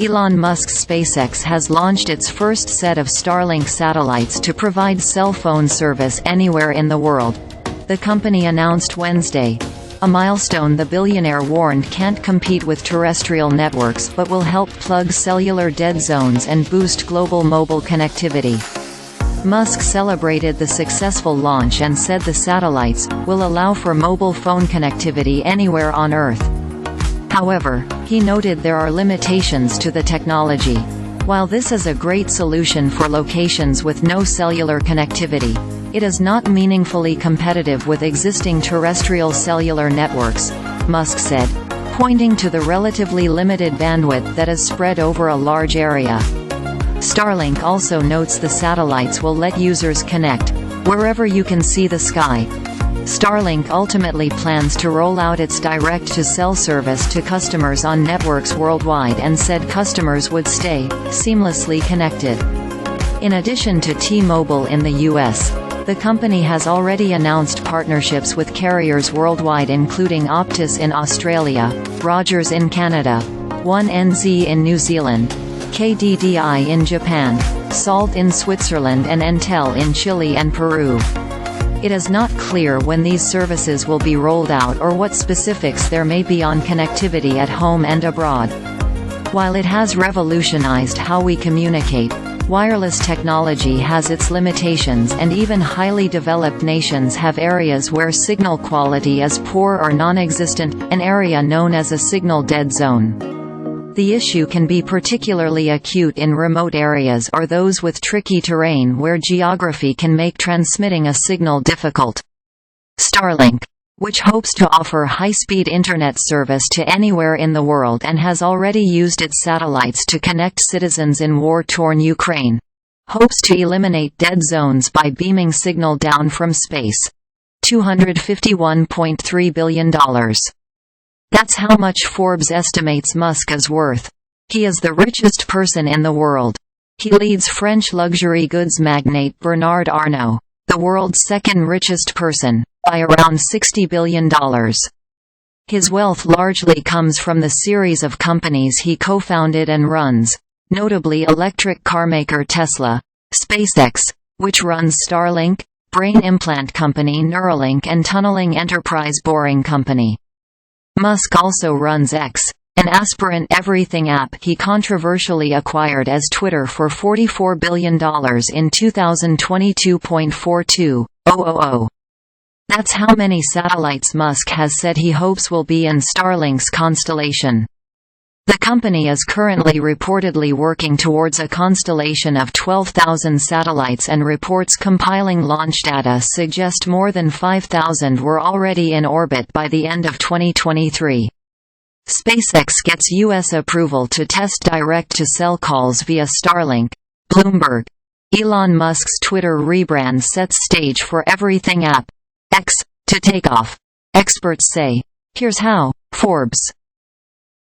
Elon Musk's SpaceX has launched its first set of Starlink satellites to provide cell phone service anywhere in the world, the company announced Wednesday. A milestone the billionaire warned can't compete with terrestrial networks but will help plug cellular dead zones and boost global mobile connectivity. Musk celebrated the successful launch and said the satellites will allow for mobile phone connectivity anywhere on Earth. However, he noted there are limitations to the technology. While this is a great solution for locations with no cellular connectivity, it is not meaningfully competitive with existing terrestrial cellular networks, Musk said, pointing to the relatively limited bandwidth that is spread over a large area. Starlink also notes the satellites will let users connect wherever you can see the sky. Starlink ultimately plans to roll out its direct-to-cell service to customers on networks worldwide and said customers would stay seamlessly connected. In addition to T-Mobile in the US, the company has already announced partnerships with carriers worldwide including Optus in Australia, Rogers in Canada, 1NZ in New Zealand, KDDI in Japan, Salt in Switzerland and Entel in Chile and Peru. It is not clear when these services will be rolled out or what specifics there may be on connectivity at home and abroad. While it has revolutionized how we communicate, wireless technology has its limitations and even highly developed nations have areas where signal quality is poor or non-existent, an area known as a signal dead zone. The issue can be particularly acute in remote areas or those with tricky terrain where geography can make transmitting a signal difficult. Starlink, which hopes to offer high-speed internet service to anywhere in the world and has already used its satellites to connect citizens in war-torn Ukraine, hopes to eliminate dead zones by beaming signal down from space. $251.3 billion. That's how much Forbes estimates Musk is worth. He is the richest person in the world. He leads French luxury goods magnate Bernard Arnault, the world's second richest person, by around $60 billion. His wealth largely comes from the series of companies he co-founded and runs, notably electric carmaker Tesla, SpaceX, which runs Starlink, brain implant company Neuralink and tunneling enterprise Boring Company. Musk also runs X, an aspirant everything app he controversially acquired as Twitter for $44 billion in 2022.42. That's how many satellites Musk has said he hopes will be in Starlink's constellation. The company is currently reportedly working towards a constellation of 12,000 satellites and reports compiling launch data suggest more than 5,000 were already in orbit by the end of 2023. SpaceX gets U.S. approval to test direct-to-cell calls via Starlink, Bloomberg. Elon Musk's Twitter rebrand sets stage for everything app, X, to take off. Experts say, here's how. Forbes.